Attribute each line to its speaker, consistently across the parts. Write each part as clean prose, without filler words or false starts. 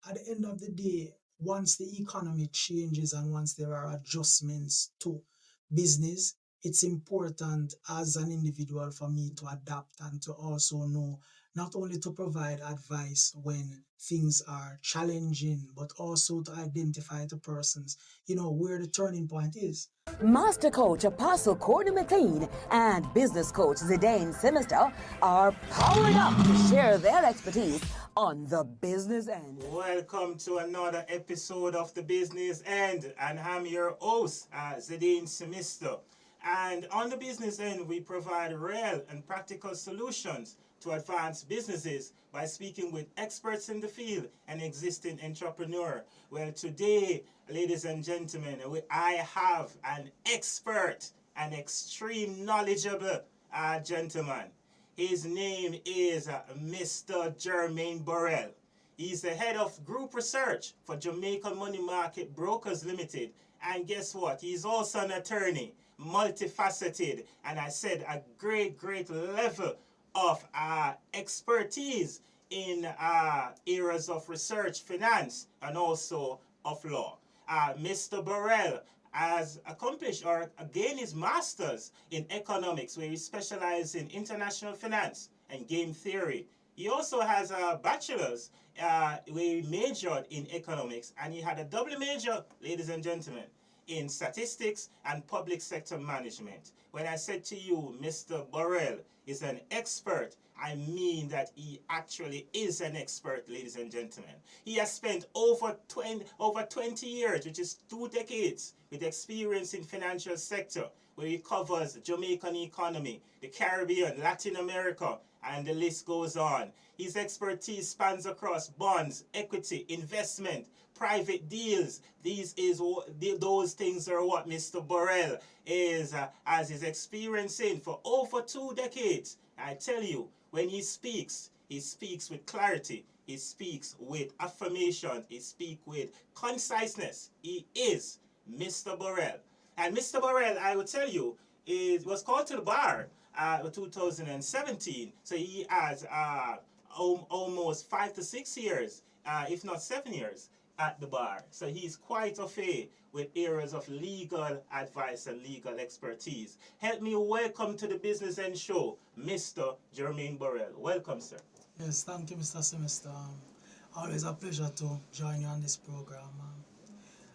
Speaker 1: at the end of the day, once the economy changes and once there are adjustments to business, it's important as an individual for me to adapt and to also know not only to provide advice when things are challenging, but also to identify the persons, where the turning point is.
Speaker 2: Master Coach Apostle Courtney McLean and Business Coach Zidane Sinister are powered up to share their expertise on the business end.
Speaker 3: Welcome to another episode of the Business End, and I'm your host, Zidane Sinister. And on the business end, we provide real and practical solutions to advance businesses by speaking with experts in the field and existing entrepreneur. Well, today, ladies and gentlemen, I have an expert, an extreme knowledgeable gentleman. His name is Mr. Jermaine Burrell. He's the head of group research for Jamaican Money Market Brokers Limited. And guess what? He's also an attorney, multifaceted, and I said a great level of expertise in areas of research, finance, and also of law. Mr. Burrell has accomplished or gained his master's in economics, where he specializes in international finance and game theory. He also has a bachelor's where he majored in economics, and he had a double major, ladies and gentlemen, in statistics and public sector management. When I said to you, Mr. Burrell is an expert, I mean that he actually is an expert, ladies and gentlemen. He has spent over 20 years, which is 2 decades, with experience in financial sector, where he covers the Jamaican economy, the Caribbean, Latin America, and the list goes on. His expertise spans across bonds, equity, investment, private deals. Those things are what Mr. Burrell is as his experience in for over 2 decades. I tell you, when he speaks with clarity, he speaks with affirmation, he speaks with conciseness. He is Mr. Burrell. And Mr. Burrell, I will tell you, was called to the bar in 2017. So he has almost 5 to 6 years, if not 7 years, at the bar. So he's quite au fait with areas of legal advice and legal expertise. Help me welcome to the Business End Show, Mr. Jermaine Burrell. Welcome, sir.
Speaker 1: Yes, thank you, Mr. Semester. Always a pleasure to join you on this program.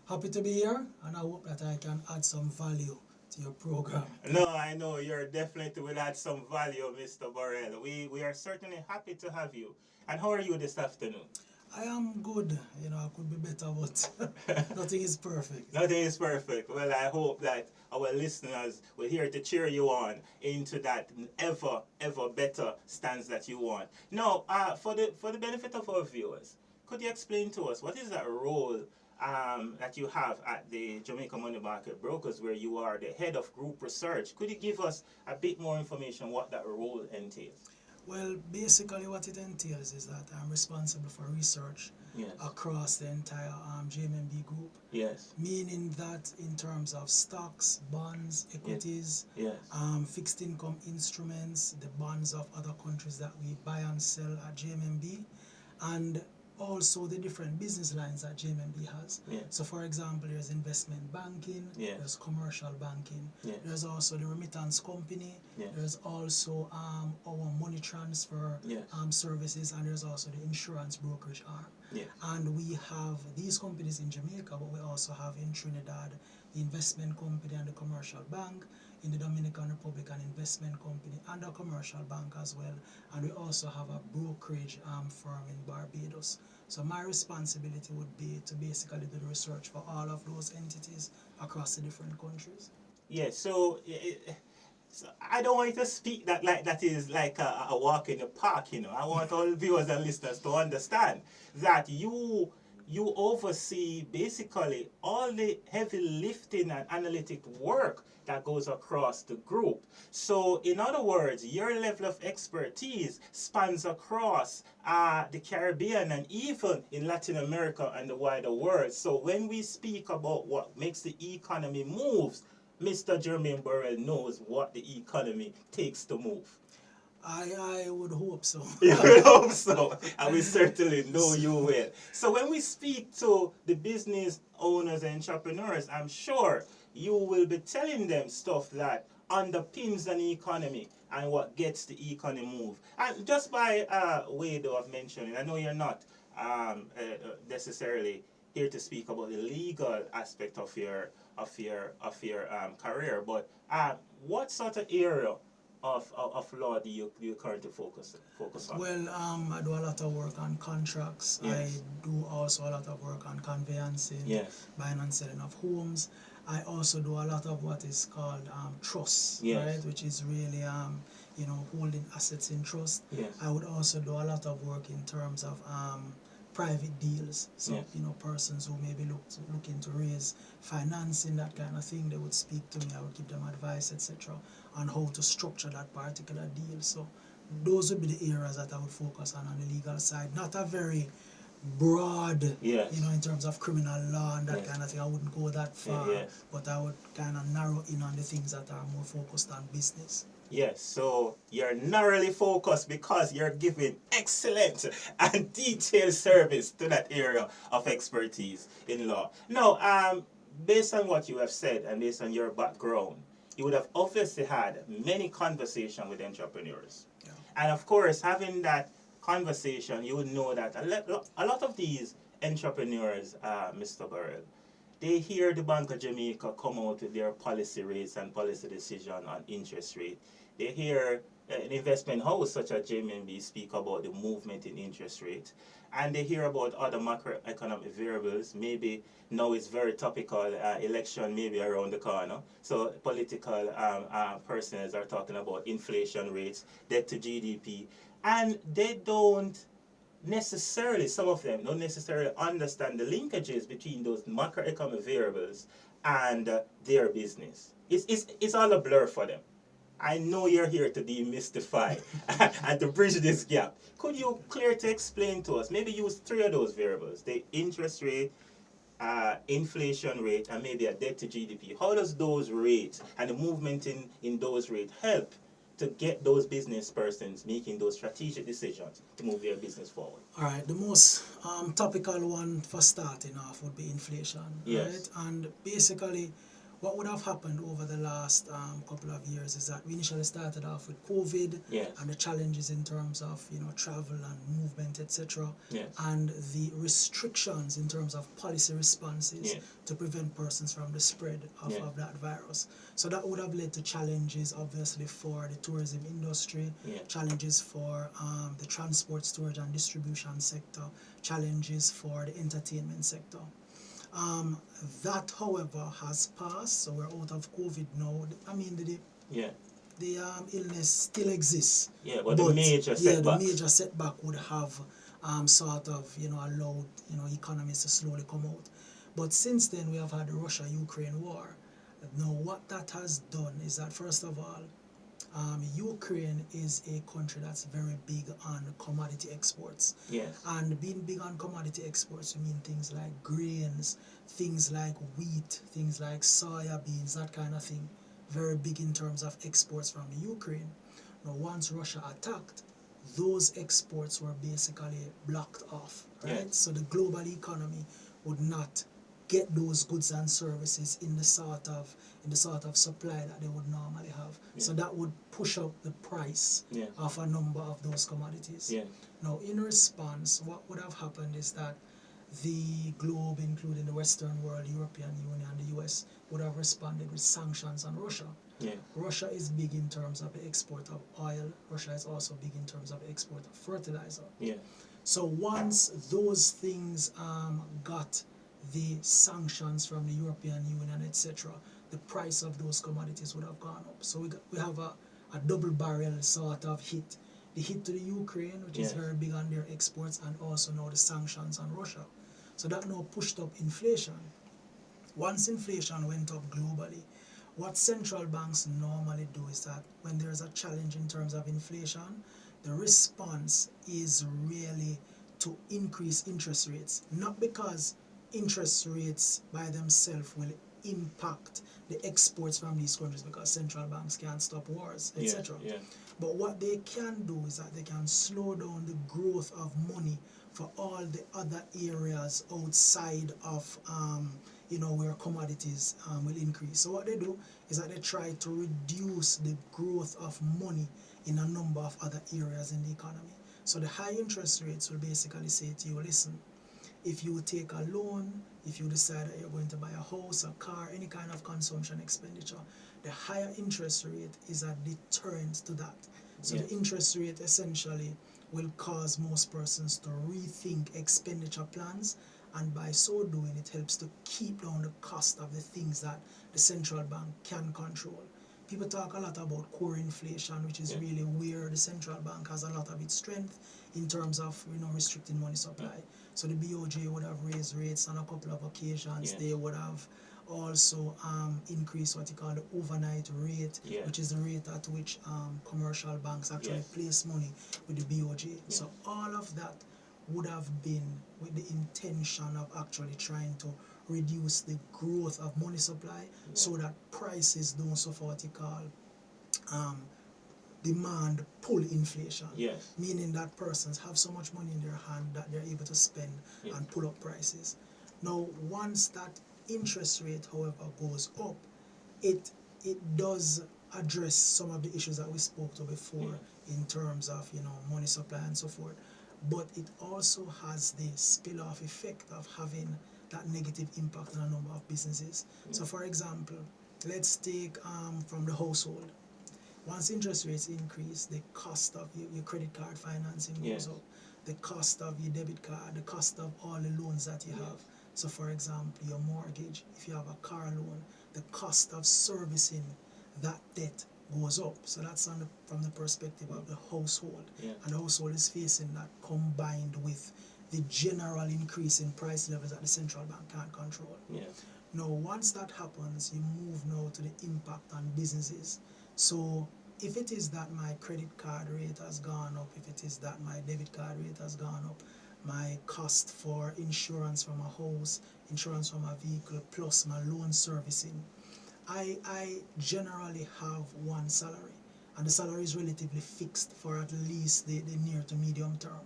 Speaker 1: Happy to be here, and I hope that I can add some value to your program.
Speaker 3: No, I know you're definitely will add some value, Mr. Burrell. We are certainly happy to have you. And how are you this afternoon?
Speaker 1: I am good. I could be better, but nothing is perfect.
Speaker 3: Nothing is perfect. Well, I hope that our listeners will hear to cheer you on into that ever better stance that you want. Now, for the benefit of our viewers, could you explain to us what is that role that you have at the Jamaica Money Market Brokers, where you are the head of group research? Could you give us a bit more information on what that role entails?
Speaker 1: Well, basically what it entails is that I'm responsible for research across the entire JMB group.
Speaker 3: Yes.
Speaker 1: Meaning that in terms of stocks, bonds, equities, fixed income instruments, the bonds of other countries that we buy and sell at JMB, and also the different business lines that JMB has. So for example, there's investment banking, there's commercial banking, there's also the remittance company, there's also our money transfer services, and there's also the insurance brokerage arm. And we have these companies in Jamaica, but we also have in Trinidad the investment company and the commercial bank, in the Dominican Republic an investment company and a commercial bank as well. And we also have a brokerage firm in Barbados. So my responsibility would be to basically do the research for all of those entities across the different countries.
Speaker 3: Yeah, so I don't want you to speak that like that is like a walk in the park, I want all viewers and listeners to understand that you oversee basically all the heavy lifting and analytic work that goes across the group. So in other words, your level of expertise spans across the Caribbean and even in Latin America and the wider world. So when we speak about what makes the economy move, Mr. Jermaine Burrell knows what the economy takes to move.
Speaker 1: I would hope so.
Speaker 3: You would hope so, and we certainly know you will. So when we speak to the business owners and entrepreneurs, I'm sure you will be telling them stuff that underpins an economy and what gets the economy move. And just by way though of mentioning, I know you're not necessarily here to speak about the legal aspect of your career, but what sort of area of law do you currently focus on?
Speaker 1: Well, I do a lot of work on contracts.
Speaker 3: Yes.
Speaker 1: I do also a lot of work on conveyancing,
Speaker 3: Yes.
Speaker 1: buying and selling of homes. I also do a lot of what is called trusts,
Speaker 3: Yes.
Speaker 1: right? Which is really holding assets in trust.
Speaker 3: Yes.
Speaker 1: I would also do a lot of work in terms of private deals. So
Speaker 3: Yes.
Speaker 1: persons who maybe looking to raise financing, that kind of thing, they would speak to me. I would give them advice, etc., on how to structure that particular deal. So those would be the areas that I would focus on the legal side. Not a very broad,
Speaker 3: Yes.
Speaker 1: in terms of criminal law and that
Speaker 3: Yes.
Speaker 1: kind of thing. I wouldn't go that far,
Speaker 3: Yes.
Speaker 1: but I would kind of narrow in on the things that are more focused on business.
Speaker 3: Yes, so you're narrowly focused because you're giving excellent and detailed service to that area of expertise in law. Now, based on what you have said and based on your background, you would have obviously had many conversations with entrepreneurs.
Speaker 1: Yeah.
Speaker 3: And of course, having that conversation, you would know that a lot of these entrepreneurs, Mr. Burrell, they hear the Bank of Jamaica come out with their policy rates and policy decision on interest rate. They hear an investment house such as Jermaine speak about the movement in interest rate. And they hear about other macroeconomic variables. Maybe now it's very topical, election maybe around the corner. So political persons are talking about inflation rates, debt to GDP. And they don't necessarily, some of them don't necessarily understand the linkages between those macroeconomic variables and their business. It's all a blur for them. I know you're here to demystify and to bridge this gap. Could you clearly explain to us, maybe use three of those variables, the interest rate, inflation rate, and maybe a debt to GDP. How does those rates and the movement in those rates help to get those business persons making those strategic decisions to move their business forward?
Speaker 1: All right, the most topical one for starting off would be inflation,
Speaker 3: Yes.
Speaker 1: right? And basically, what would have happened over the last couple of years is that we initially started off with COVID,
Speaker 3: Yes.
Speaker 1: and the challenges in terms of travel and movement, etc.,
Speaker 3: Yes.
Speaker 1: and the restrictions in terms of policy responses
Speaker 3: Yes.
Speaker 1: to prevent persons from the spread of,
Speaker 3: Yes.
Speaker 1: of that virus. So that would have led to challenges, obviously, for the tourism industry,
Speaker 3: Yes.
Speaker 1: challenges for the transport, storage, and distribution sector, challenges for the entertainment sector. That, however, has passed, so we're out of COVID now. I mean,
Speaker 3: Yeah.
Speaker 1: the illness still exists.
Speaker 3: Yeah, but the major setbacks.
Speaker 1: The major setback would have sort of allowed economies to slowly come out. But since then, we have had the Russia-Ukraine war. Now, what that has done is that, first of all, Ukraine is a country that's very big on commodity exports.
Speaker 3: Yes.
Speaker 1: And being big on commodity exports, you mean things like grains, things like wheat, things like soya beans, that kind of thing. Very big in terms of exports from the Ukraine. Now, once Russia attacked, those exports were basically blocked off, right?
Speaker 3: Yes.
Speaker 1: So the global economy would not get those goods and services in the sort of supply that they would normally have.
Speaker 3: Yeah.
Speaker 1: So that would push up the price
Speaker 3: Yeah.
Speaker 1: of a number of those commodities.
Speaker 3: Yeah.
Speaker 1: Now, in response, what would have happened is that the globe, including the Western world, European Union, and the US, would have responded with sanctions on Russia.
Speaker 3: Yeah.
Speaker 1: Russia is big in terms of the export of oil. Russia is also big in terms of the export of fertilizer.
Speaker 3: Yeah.
Speaker 1: So once those things got the sanctions from the European Union, etc., the price of those commodities would have gone up. So we have a double barrel sort of hit. The hit to the Ukraine, which is
Speaker 3: Yes.
Speaker 1: very big on their exports, and also now the sanctions on Russia. So that now pushed up inflation. Once inflation went up globally, what central banks normally do is that when there's a challenge in terms of inflation, the response is really to increase interest rates. Not because interest rates by themselves will impact the exports from these countries because central banks can't stop wars, etc. But what they can do is that they can slow down the growth of money for all the other areas outside of where commodities will increase. So what they do is that they try to reduce the growth of money in a number of other areas in the economy. So the high interest rates will basically say to you, listen, if you take a loan, if you decide that you're going to buy a house, a car, any kind of consumption expenditure, the higher interest rate is a deterrent to that. So the interest rate essentially will cause most persons to rethink expenditure plans, and by so doing it helps to keep down the cost of the things that the central bank can control. People talk a lot about core inflation, which is really where the central bank has a lot of its strength in terms of restricting money supply. So the BOJ would have raised rates on a couple of occasions. They would have also increased what you call the overnight rate, which is the rate at which commercial banks actually place money with the BOJ. So all of that would have been with the intention of actually trying to reduce the growth of money supply so that prices don't suffer what you call demand pull inflation, meaning that persons have so much money in their hand that they're able to spend and pull up prices. Now, once that interest rate, however, goes up, it does address some of the issues that we spoke to before in terms of money supply and so forth, but it also has the spill-off effect of having that negative impact on a number of businesses. So for example, let's take from the household. Once interest rates increase, the cost of your credit card financing goes up, the cost of your debit card, the cost of all the loans that you have. So for example, your mortgage, if you have a car loan, the cost of servicing that debt goes up. So that's from the perspective of the household. And the household is facing that combined with the general increase in price levels that the central bank can't control. Now, once that happens, you move now to the impact on businesses. So if it is that my credit card rate has gone up, if it is that my debit card rate has gone up, my cost for insurance from a house, insurance from a vehicle, plus my loan servicing, I generally have one salary, and the salary is relatively fixed for at least the near to medium term.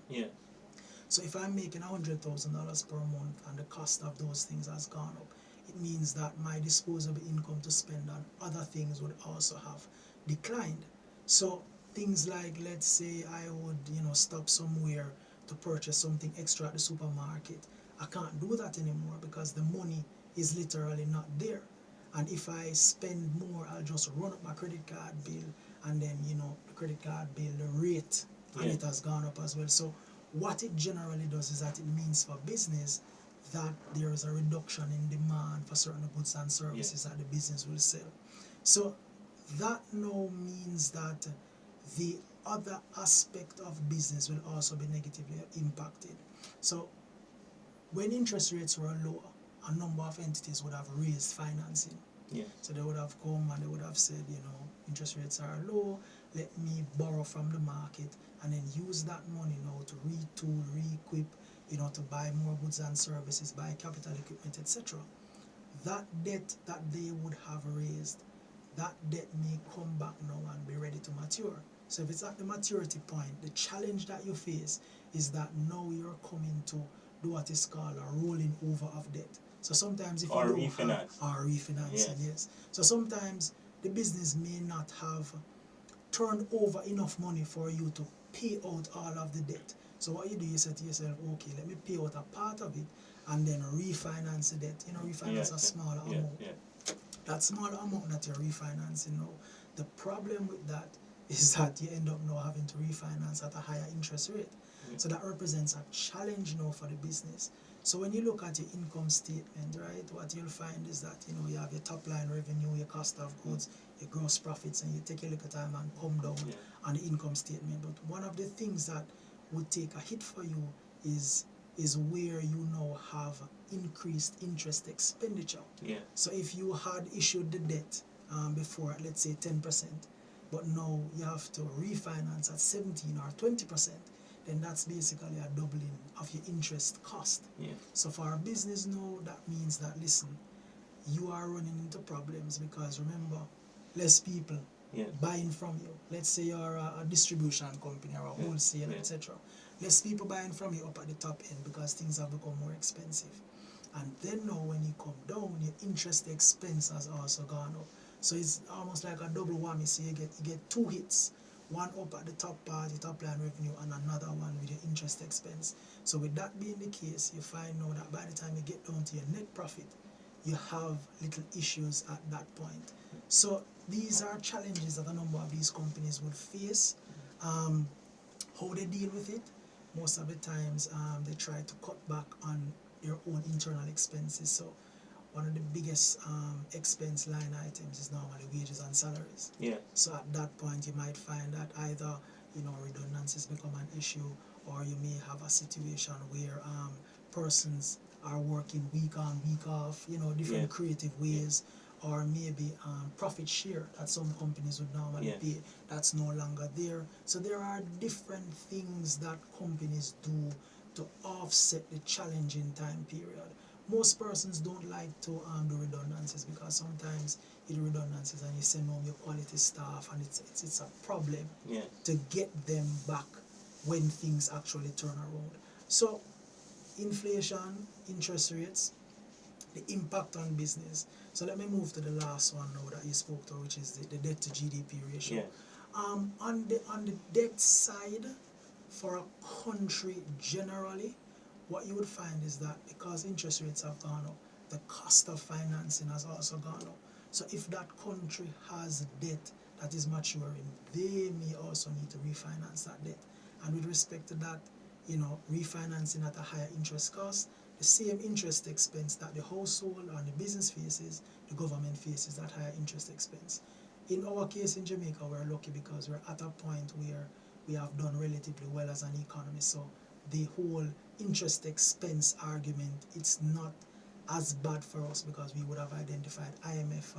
Speaker 1: So if I'm making $100,000 per month and the cost of those things has gone up, it means that my disposable income to spend on other things would also have declined. So things like, let's say I would stop somewhere to purchase something extra at the supermarket, I can't do that anymore because the money is literally not there. And if I spend more, I'll just run up my credit card bill, and then the credit card bill, the rate and it has gone up as well. So what it generally does is that it means for business that there is a reduction in demand for certain goods and services that the business will sell. So that now means that the other aspect of business will also be negatively impacted. So when interest rates were lower, a number of entities would have raised financing. So they would have come and they would have said, interest rates are low, let me borrow from the market and then use that money now to retool, re-equip, to buy more goods and services, buy capital equipment, etc. That debt that they would have raised, that debt may come back now and be ready to mature. So if it's at the maturity point, the challenge that you face is that now you're coming to do what is called a rolling over of debt. So sometimes if you don't have refinancing, yes. So sometimes the business may not have turned over enough money for you to pay out all of the debt. So what you do, you say to yourself, okay, let me pay out a part of it and then refinance the debt. Refinance a smaller amount. That smaller amount that you're refinancing now, the problem with that is that you end up now having to refinance at a higher interest rate. So that represents a challenge now for the business. So when you look at your income statement, right, what you'll find is that you have your top line revenue, your cost of goods, your gross profits, and you take a look at time and come down on the income statement. But one of the things that would take a hit for you is where you now have increased interest expenditure. So if you had issued the debt before, let's say 10%, but now you have to refinance at 17 or 20%, then that's basically a doubling of your interest cost. So for our business now, that means that, listen, you are running into problems because remember, less people buying from you. Let's say you're a distribution company or a wholesaler, etc. Less people buying from you up at the top end because things have become more expensive. And then now when you come down, your interest expense has also gone up. So it's almost like a double whammy. So you get two hits. One up at the top part, the top line revenue, and another one with your interest expense. So with that being the case, you find now that by the time you get down to your net profit, you have little issues at that point. So these are challenges that a number of these companies would face. How they deal with it, most of the times they try to cut back on their own internal expenses. So one of the biggest expense line items is normally wages and salaries. So at that point you might find that either redundancies become an issue, or you may have a situation where persons are working week on, week off, different creative ways, or maybe profit share that some companies would normally pay, that's no longer there. So there are different things that companies do to offset the challenging time period. Most persons don't like to do redundancies because sometimes you do redundancies and you send home your quality staff, and it's a problem to get them back when things actually turn around. So inflation, interest rates, the impact on business. So let me move to the last one now that you spoke to, which is the debt to GDP ratio. On the debt side, for a country generally, what you would find is that because interest rates have gone up, the cost of financing has also gone up. So if that country has debt that is maturing, they may also need to refinance that debt. And with respect to that, refinancing at a higher interest cost, the same interest expense that the household and the business faces, the government faces that higher interest expense. In our case in Jamaica, we're lucky because we're at a point where we have done relatively well as an economy. So the whole interest expense argument, it's not as bad for us because we would have identified IMF,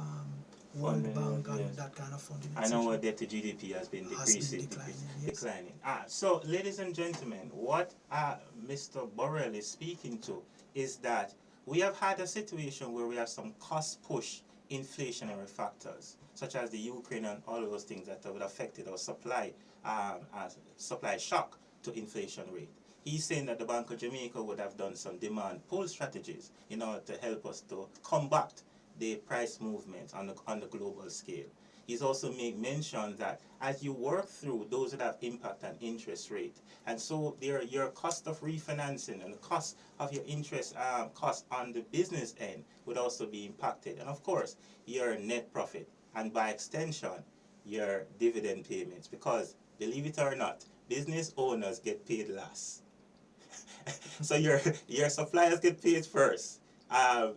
Speaker 1: World Bank, and that kind of funding.
Speaker 3: I know our debt to GDP has been decreasing. Declining. So, ladies and gentlemen, what Mr. Burrell is speaking to is that we have had a situation where we have some cost push inflationary factors, such as the Ukraine and all of those things that would have affected our supply shock to inflation rate. He's saying that the Bank of Jamaica would have done some demand pull strategies in order to help us to combat the price movement on the global scale. He's also made mention that as you work through those that have impact on interest rate, and so your cost of refinancing and the cost of your interest cost on the business end would also be impacted. And of course, your net profit, and by extension, your dividend payments, because believe it or not, business owners get paid last. So your suppliers get paid first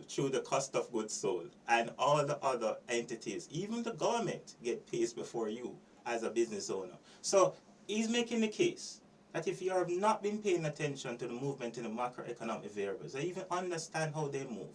Speaker 3: through the cost of goods sold, and all the other entities, even the government, get paid before you as a business owner. So he's making the case that if you have not been paying attention to the movement in the macroeconomic variables, or even understand how they move,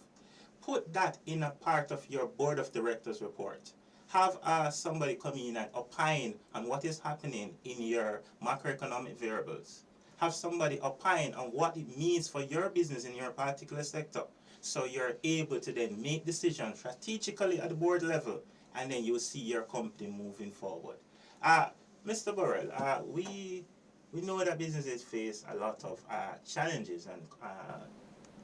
Speaker 3: put that in a part of your board of directors report. Have somebody come in and opine on what is happening in your macroeconomic variables. Have somebody opine on what it means for your business in your particular sector, so you're able to then make decisions strategically at the board level, and then you'll see your company moving forward. Mr. Burrell, we know that businesses face a lot of challenges, and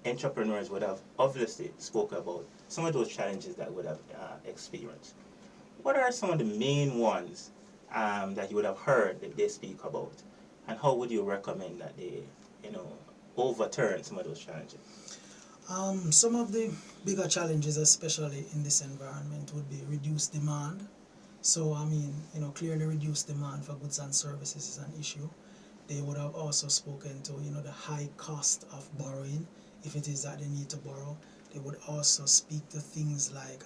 Speaker 3: entrepreneurs would have obviously spoken about some of those challenges that would have experienced. What are some of the main ones that you would have heard that they speak about, and how would you recommend that they, overturn some of those challenges?
Speaker 1: Some of the bigger challenges, especially in this environment, would be reduced demand. So, clearly reduced demand for goods and services is an issue. They would have also spoken to, the high cost of borrowing, if it is that they need to borrow. They would also speak to things like,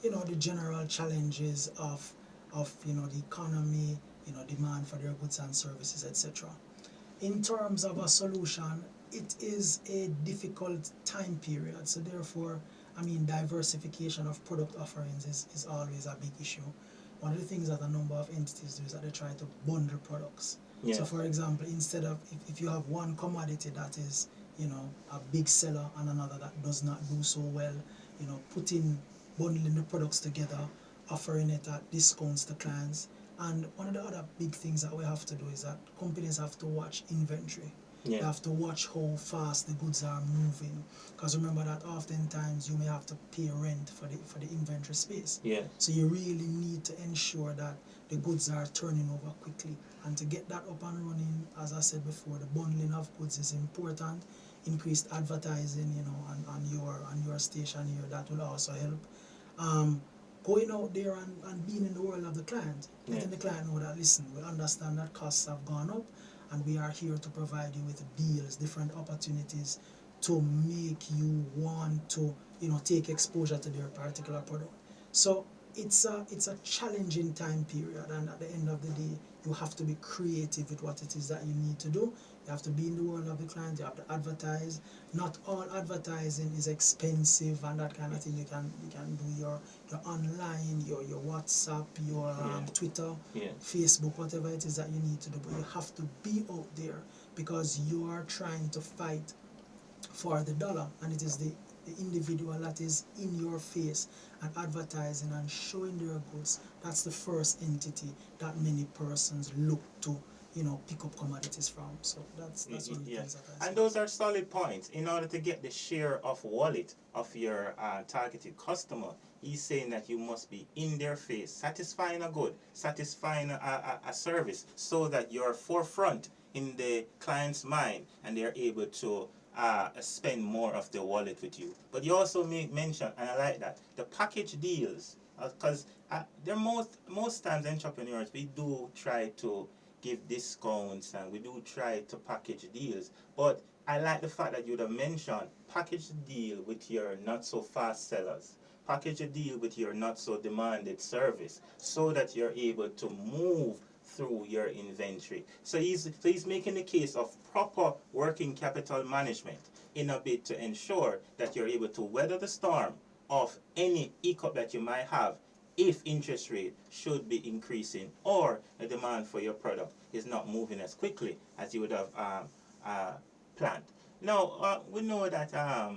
Speaker 1: the general challenges of the economy, demand for their goods and services, etc. In terms of a solution, it is a difficult time period. So therefore, diversification of product offerings is always a big issue. One of the things that a number of entities do is that they try to bundle products. Yes. So for example, instead of, if you have one commodity that is, a big seller and another that does not do so well, bundling the products together, offering it at discounts to clients. And one of the other big things that we have to do is that companies have to watch inventory.
Speaker 3: Yeah.
Speaker 1: They have to watch how fast the goods are moving, because remember that oftentimes you may have to pay rent for the inventory space.
Speaker 3: Yeah.
Speaker 1: So you really need to ensure that the goods are turning over quickly. And to get that up and running, as I said before, the bundling of goods is important. Increased advertising, on your station here, that will also help. Going out there and being in the world of the client, letting the client know that, listen, we understand that costs have gone up, and we are here to provide you with deals, different opportunities to make you want to, take exposure to their particular product. So it's a challenging time period, and at the end of the day, you have to be creative with what it is that you need to do. You have to be in the world of the client. You have to advertise. Not all advertising is expensive and that kind of thing. You can do your online, your WhatsApp, your Twitter, Facebook, whatever it is that you need to do. But you have to be out there, because you are trying to fight for the dollar, and it is the individual that is in your face and advertising and showing their goods. That's the first entity that many persons look to, pick up commodities from. So that's one of the things that I see.
Speaker 3: And those are solid points. In order to get the share of wallet of your targeted customer, he's saying that you must be in their face, satisfying a good, satisfying a service, so that you're forefront in the client's mind and they're able to spend more of their wallet with you. But you also mention, and I like that, the package deals, because they're most times entrepreneurs, we do try to give discounts and we do try to package deals. But I like the fact that you would have mentioned package deal with your not so fast sellers, package a deal with your not so demanded service, so that you're able to move through your inventory. So he's making the case of proper working capital management in a bid to ensure that you're able to weather the storm of any hiccup that you might have if interest rate should be increasing or the demand for your product is not moving as quickly as you would have planned. Now, we know that a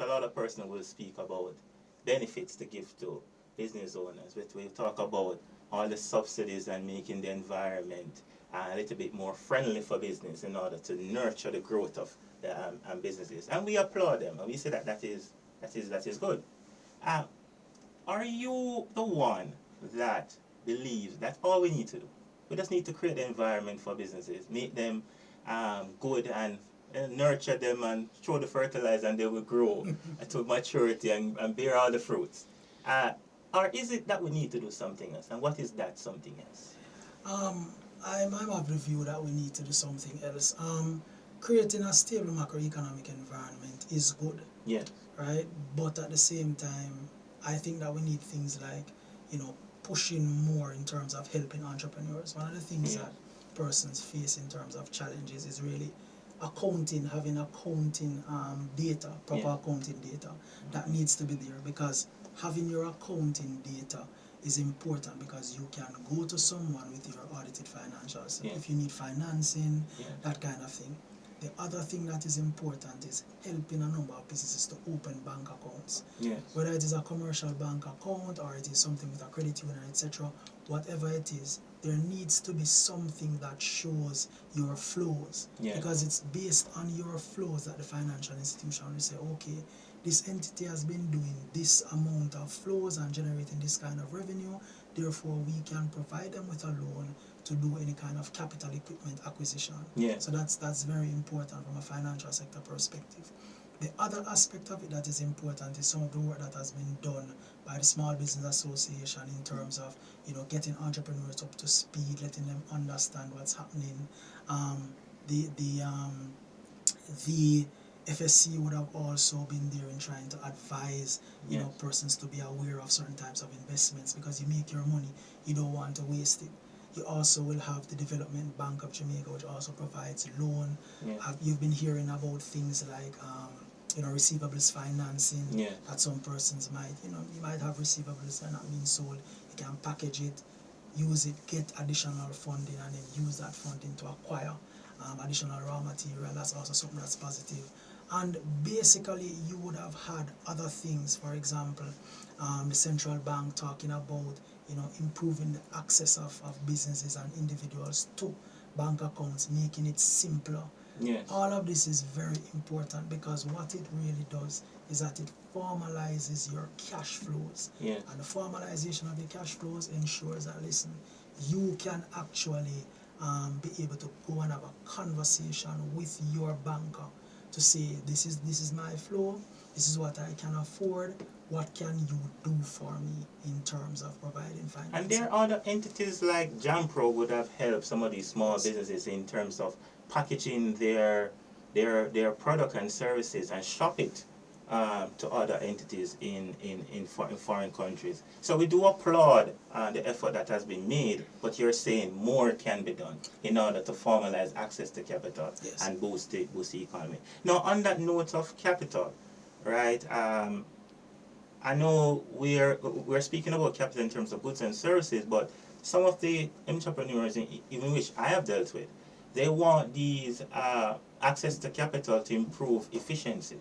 Speaker 3: lot of persons will speak about benefits to give to business owners. We talk about all the subsidies and making the environment a little bit more friendly for business in order to nurture the growth of the businesses. And we applaud them, and we say that is good. Are you the one that believes that's all we need to do? We just need to create the environment for businesses, make them good, and nurture them and throw the fertilizer, and they will grow to maturity and bear all the fruits. Or is it that we need to do something else? And what is that something else?
Speaker 1: I'm of the view that we need to do something else. Creating a stable macroeconomic environment is good.
Speaker 3: Yeah.
Speaker 1: Right? But at the same time, I think that we need things like, pushing more in terms of helping entrepreneurs. One of the things that persons face in terms of challenges is really having accounting data, proper accounting data that needs to be there, because having your accounting data is important, because you can go to someone with your audited financials if you need financing, that kind of thing. The other thing that is important is helping a number of businesses to open bank accounts.
Speaker 3: Yes.
Speaker 1: Whether it is a commercial bank account or it is something with a credit union, etc., whatever it is, there needs to be something that shows your flows.
Speaker 3: Yeah.
Speaker 1: Because it's based on your flows that the financial institution will say, okay, this entity has been doing this amount of flows and generating this kind of revenue, therefore we can provide them with a loan to do any kind of capital equipment acquisition.
Speaker 3: Yeah.
Speaker 1: So that's very important from a financial sector perspective. The other aspect of it that is important is some of the work that has been done by the Small Business Association in terms of getting entrepreneurs up to speed, letting them understand what's happening. The FSC would have also been there in trying to advise persons to be aware of certain types of investments, because you make your money, you don't want to waste it. You also will have the Development Bank of Jamaica, which also provides loan. You've been hearing about things like receivables financing, that some persons might, you might have receivables that are not being sold. You can package it, use it, get additional funding, and then use that funding to acquire additional raw material. That's also something that's positive. And basically, you would would have had other things, for example, the central bank talking about, improving the access of businesses and individuals to bank accounts, making it simpler.
Speaker 3: Yes.
Speaker 1: All of this is very important because what it really does is that it formalizes your cash flows.
Speaker 3: Yes.
Speaker 1: And the formalization of the cash flows ensures that, listen, you can actually be able to go and have a conversation with your banker to say, this is my flow, this is what I can afford, what can you do for me in terms of providing financing.
Speaker 3: And there are other entities like Jampro would have helped some of these small businesses in terms of packaging their product and services and shop it to other entities in foreign countries. So we do applaud the effort that has been made, but you're saying more can be done in order to formalize access to capital and boost the economy. Now, on that note of capital, right? I know we're speaking about capital in terms of goods and services, but some of the entrepreneurs, even which I have dealt with, they want these access to capital to improve efficiency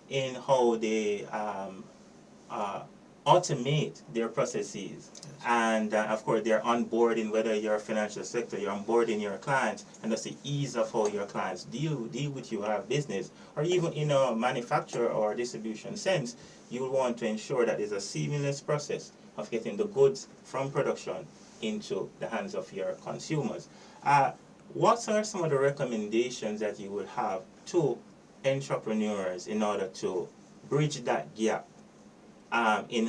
Speaker 3: in how they automate their processes. And of course, they're onboarding, whether you're a financial sector, you're onboarding your clients, and that's the ease of how your clients deal with you, have business, or even in a manufacturer or distribution sense, you will want to ensure that there's a seamless process of getting the goods from production into the hands of your consumers. What are some of the recommendations that you would have to entrepreneurs in order to bridge that gap, in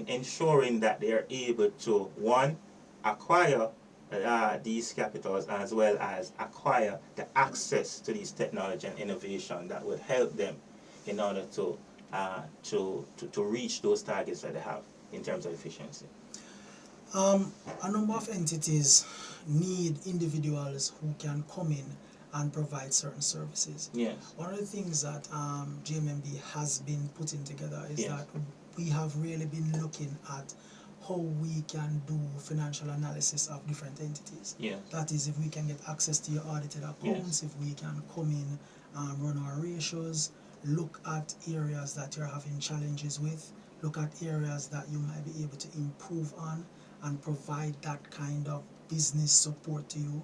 Speaker 3: ensuring that they are able to, one, acquire these capitals, as well as acquire the access to these technology and innovation that would help them in order to reach those targets that they have in terms of efficiency?
Speaker 1: A number of entities need individuals who can come in and provide certain services.
Speaker 3: Yes.
Speaker 1: One of the things that GMMB has been putting together is that we have really been looking at how we can do financial analysis of different entities.
Speaker 3: Yes.
Speaker 1: That is, if we can get access to your audited accounts, if we can come in, run our ratios, look at areas that you're having challenges with, look at areas that you might be able to improve on, and provide that kind of business support to you.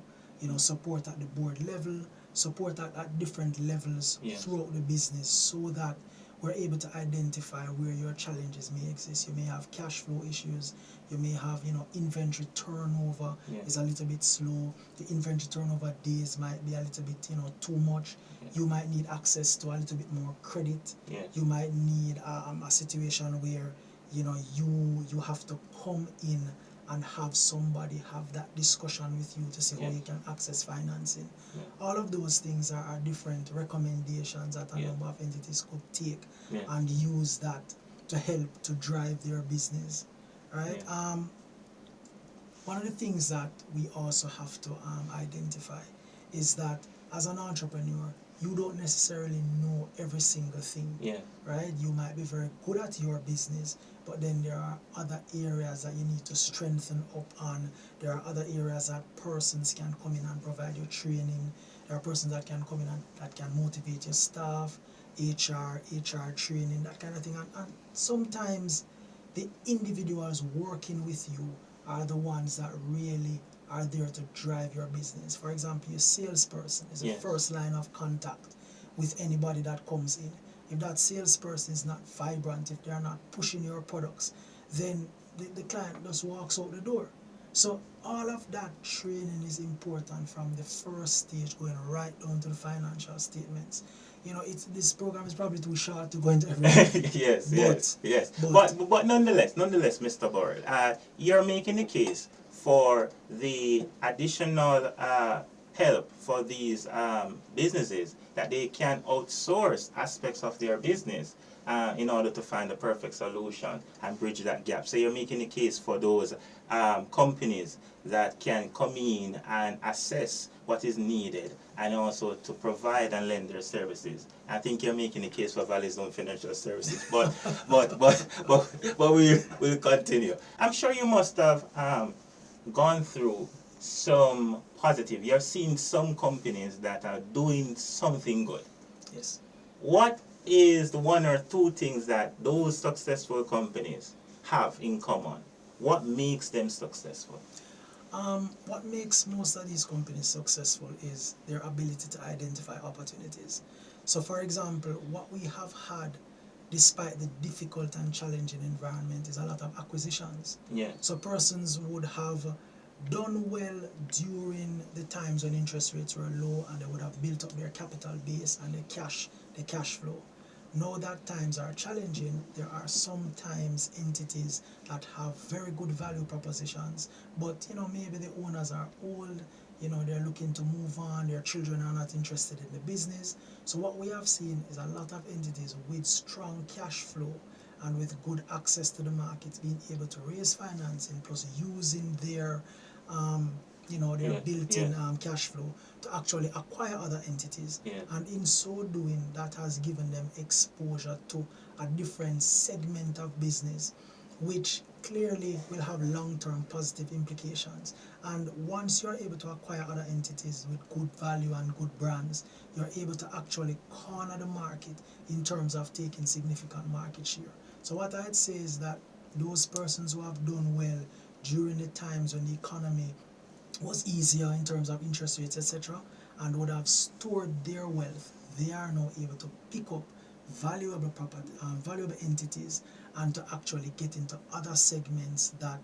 Speaker 1: Support at the board level, support at different levels throughout the business, so that we're able to identify where your challenges may exist. You may have cash flow issues, you may have inventory turnover is a little bit slow, the inventory turnover days might be a little bit too much. You might need access to a little bit more credit. You might need a situation where you have to come in and have somebody have that discussion with you to see how you can access financing. All of those things are different recommendations that a number of entities could take and use that to help to drive their business, right? One of the things that we also have to identify is that as an entrepreneur, you don't necessarily know every single thing, right? You might be very good at your business, but then there are other areas that you need to strengthen up on. There are other areas that persons can come in and provide you training. There are persons that can come in and that can motivate your staff, HR training, that kind of thing. And sometimes the individuals working with you are the ones that really are there to drive your business. For example, your salesperson is the first line of contact with anybody that comes in. If that salesperson is not vibrant, if they are not pushing your products, then the client just walks out the door. So all of that training is important from the first stage going right down to the financial statements. This program is probably too short to go into everything.
Speaker 3: Yes. But nonetheless, Mr. Burrell, you're making the case for the additional help for these businesses, that they can outsource aspects of their business in order to find the perfect solution and bridge that gap. So you're making a case for those companies that can come in and assess what is needed and also to provide and lend their services. I think you're making a case for Valley Zone Financial Services, but we'll continue. I'm sure you must have gone through some positive. You're seeing some companies that are doing something good.
Speaker 1: Yes.
Speaker 3: What is the one or two things that those successful companies have in common? What makes them successful?
Speaker 1: What makes most of these companies successful is their ability to identify opportunities. So, for example, what we have had, despite the difficult and challenging environment, is a lot of acquisitions.
Speaker 3: Yeah.
Speaker 1: So, persons would have done well during the times when interest rates were low, and they would have built up their capital base and the cash flow. Now that times are challenging, there are sometimes entities that have very good value propositions, but maybe the owners are old, they're looking to move on, their children are not interested in the business. So what we have seen is a lot of entities with strong cash flow and with good access to the markets being able to raise financing, plus using their their built-in cash flow to actually acquire other entities. And in so doing, that has given them exposure to a different segment of business, which clearly will have long-term positive implications. And once you're able to acquire other entities with good value and good brands, you're able to actually corner the market in terms of taking significant market share. So what I'd say is that those persons who have done well during the times when the economy was easier in terms of interest rates, etc., and would have stored their wealth, they are now able to pick up valuable property, valuable entities, and to actually get into other segments that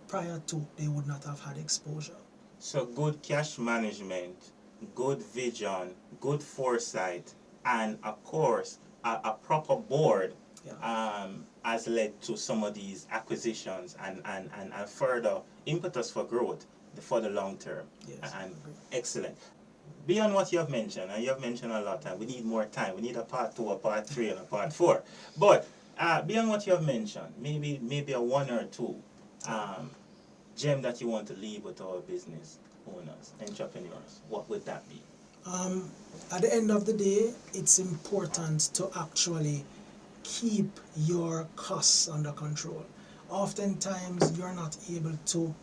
Speaker 1: prior to they would not have had exposure.
Speaker 3: So good cash management, good vision, good foresight, and of course a proper board has led to some of these acquisitions and further impetus for growth for the long term.
Speaker 1: Yes,
Speaker 3: and excellent. Beyond what you have mentioned, and you have mentioned a lot, and we need more time. We need a part 2, a part 3, and a part 4. But beyond what you have mentioned, maybe a one or two gem that you want to leave with our business owners, entrepreneurs, what would that be?
Speaker 1: At the end of the day, it's important to actually keep your costs under control. Oftentimes, you're not able to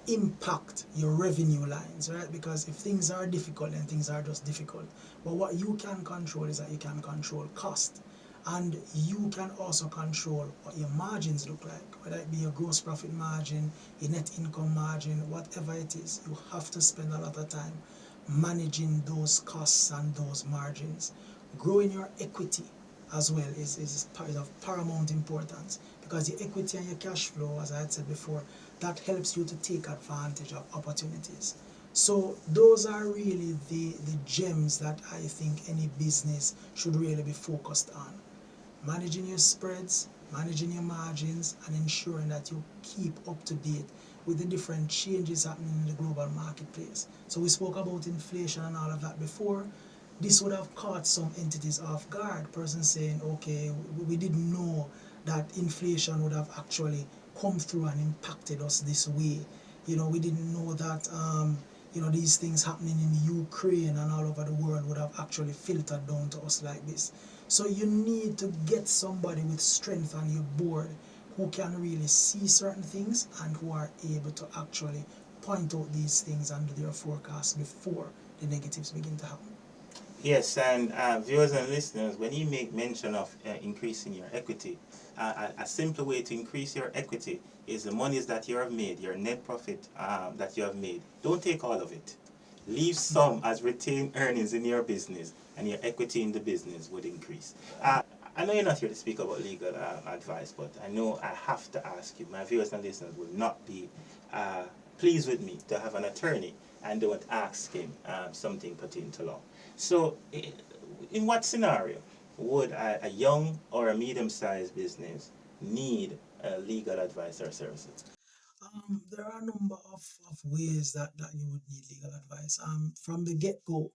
Speaker 1: impact your revenue lines, right? Because if things are difficult, then things are just difficult. But what you can control is that you can control cost. And you can also control what your margins look like, whether it be your gross profit margin, your net income margin, whatever it is. You have to spend a lot of time managing those costs and those margins. Growing your equity as well is part of paramount importance, because the equity and your cash flow, as I had said before, that helps you to take advantage of opportunities. So those are really the gems that I think any business should really be focused on. Managing your spreads, managing your margins, and ensuring that you keep up to date with the different changes happening in the global marketplace. So we spoke about inflation and all of that before. This would have caught some entities off guard. Person saying, okay, we didn't know that inflation would have actually come through and impacted us this way. We didn't know that these things happening in Ukraine and all over the world would have actually filtered down to us like this. So you need to get somebody with strength on your board who can really see certain things and who are able to actually point out these things and do their forecast before the negatives begin to happen.
Speaker 3: Yes, and viewers and listeners, when you make mention of increasing your equity, a simple way to increase your equity is the monies that you have made, your net profit that you have made. Don't take all of it. Leave some as retained earnings in your business, and your equity in the business would increase. I know you're not here to speak about legal advice, but I know I have to ask you. My viewers and listeners will not be pleased with me to have an attorney and don't ask him something pertaining to law. So, in what scenario would a young or a medium-sized business need legal advice or services?
Speaker 1: There are a number of ways that you would need legal advice. From the get-go,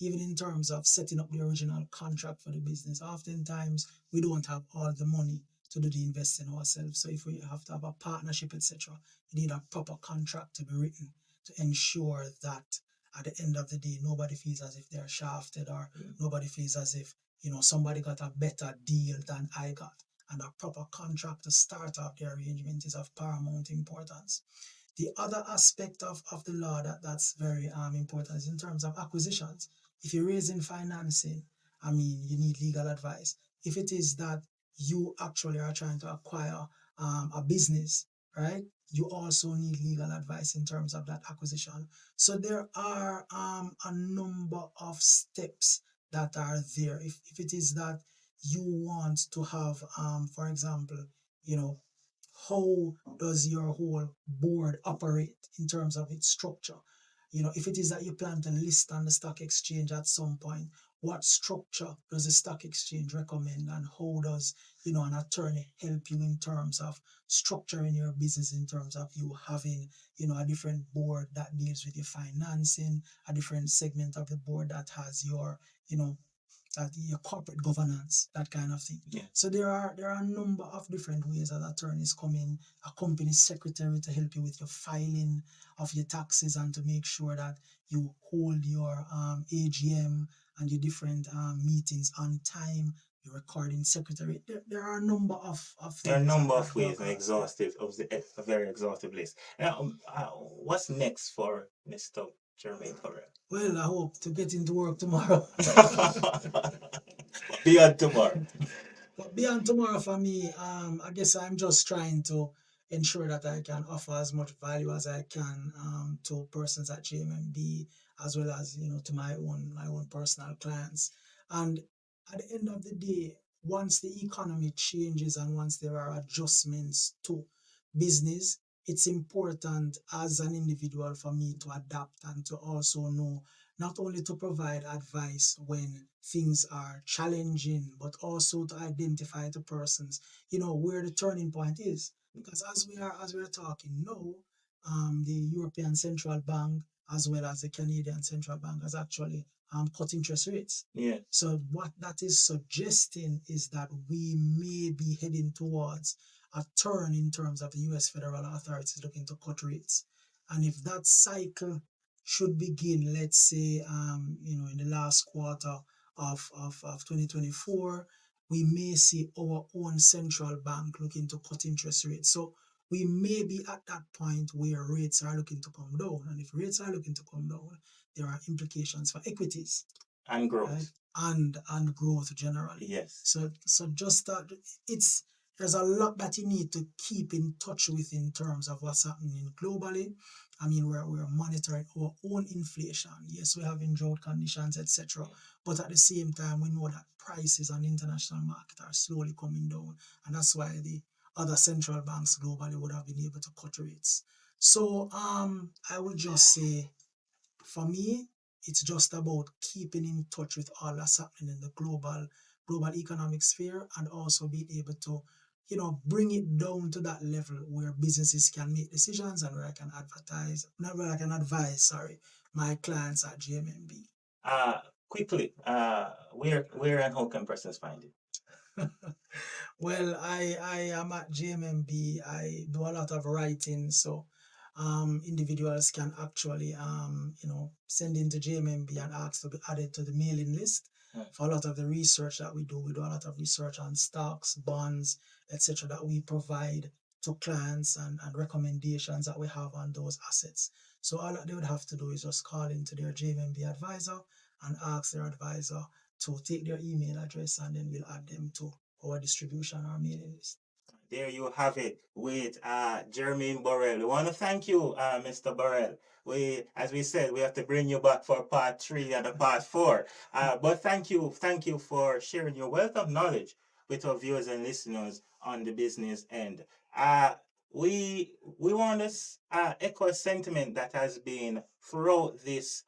Speaker 1: even in terms of setting up the original contract for the business, oftentimes we don't have all the money to do the investing ourselves. So if we have to have a partnership, etc., you need a proper contract to be written to ensure that at the end of the day, nobody feels as if they're shafted, or nobody feels as if somebody got a better deal than I got. And a proper contract to start off the arrangement is of paramount importance. The other aspect of the law that's very important is in terms of acquisitions. If you're raising financing, you need legal advice. if it is that you actually are trying to acquire a business, right? You also need legal advice in terms of that acquisition. So there are a number of steps that are there. If it is that you want to have, for example, you know, how does your whole board operate in terms of its structure? You know, if it is that you plan to list on the stock exchange at some point, what structure does the stock exchange recommend, and how does, you know, an attorney help you in terms of structuring your business, in terms of you having, you know, a different board that deals with your financing, a different segment of the board that has your, you know, your corporate governance, that kind of thing.
Speaker 3: Yeah.
Speaker 1: So there are a number of different ways that attorneys come in, a company secretary to help you with your filing of your taxes and to make sure that you hold your AGM and your different meetings on time. Your recording secretary. There are a number of things.
Speaker 3: There are a number of ways, an exhaustive, a very exhaustive list. Now, what's next for Mr. Jermaine Burrell?
Speaker 1: Well, I hope to get into work tomorrow.
Speaker 3: Beyond tomorrow.
Speaker 1: But beyond tomorrow for me, I guess I'm just trying to ensure that I can offer as much value as I can to persons at JMMB, as well as, you know, to my own personal clients. And at the end of the day, once the economy changes and once there are adjustments to business, it's important as an individual for me to adapt and to also know not only to provide advice when things are challenging, but also to identify to persons, you know, where the turning point is. Because as we are talking now, the European Central Bank as well as the Canadian Central Bank has actually cut interest rates.
Speaker 3: Yeah.
Speaker 1: So what that is suggesting is that we may be heading towards a turn in terms of the US federal authorities looking to cut rates. And if that cycle should begin, let's say, you know, in the last quarter of 2024, we may see our own central bank looking to cut interest rates. So we may be at that point where rates are looking to come down. And if rates are looking to come down, there are implications for equities
Speaker 3: and growth,
Speaker 1: right? And growth generally.
Speaker 3: Yes.
Speaker 1: So just that there's a lot that you need to keep in touch with in terms of what's happening globally. I mean, we're monitoring our own inflation. Yes, we have drought conditions, etc. But at the same time, we know that prices on the international market are slowly coming down, and that's why the other central banks globally would have been able to cut rates. So I would just say, for me, it's just about keeping in touch with all that's happening in the global economic sphere, and also being able to, you know, bring it down to that level where businesses can make decisions and where I can advise my clients at JMMB.
Speaker 3: Quickly, where and how can persons find it?
Speaker 1: Well, I am at JMMB. I do a lot of writing, so individuals can actually you know, send into JMMB and ask to be added to the mailing list. For a lot of the research that we do a lot of research on stocks, bonds, etc. that we provide to clients, and recommendations that we have on those assets. So all that they would have to do is just call into their JMMB advisor and ask their advisor to take their email address, and then we'll add them to our distribution or mailing list.
Speaker 3: There you have it with Jermaine Burrell. We want to thank you, Mr. Burrell. As we said, we have to bring you back for part 3 and a part 4. But thank you for sharing your wealth of knowledge with our viewers and listeners on the business end. We want to echo a sentiment that has been throughout this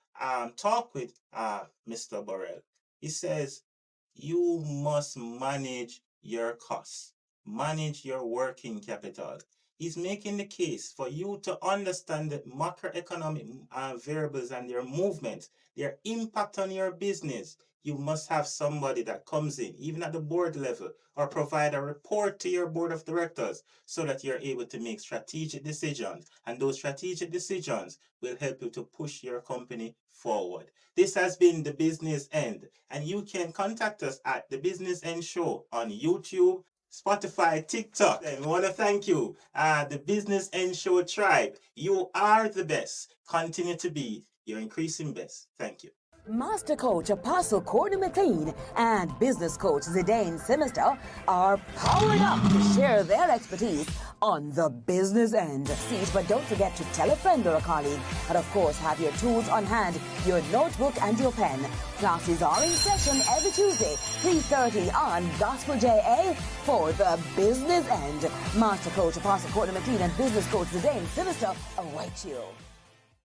Speaker 3: talk with Mr. Burrell. He says, you must manage your costs. Manage your working capital. He's making the case for you to understand the macroeconomic variables and their movements, their impact on your business. You must have somebody that comes in, even at the board level, or provide a report to your board of directors so that you're able to make strategic decisions. And those strategic decisions will help you to push your company forward. This has been The Business End, and you can contact us at The Business End Show on YouTube, Spotify, TikTok. And we want to thank you, the Business End Show tribe. You are the best. Continue to be your increasing best. Thank you.
Speaker 2: Master Coach Apostle Courtney McLean and Business Coach Zidane Sinister are powered up to share their expertise on the business end. But don't forget to tell a friend or a colleague, and of course have your tools on hand, your notebook and your pen. Classes are in session every Tuesday, 3:30 on Gospel JA for the business end. Master Coach Apostle Courtney McLean and Business Coach Zidane Sinister await you.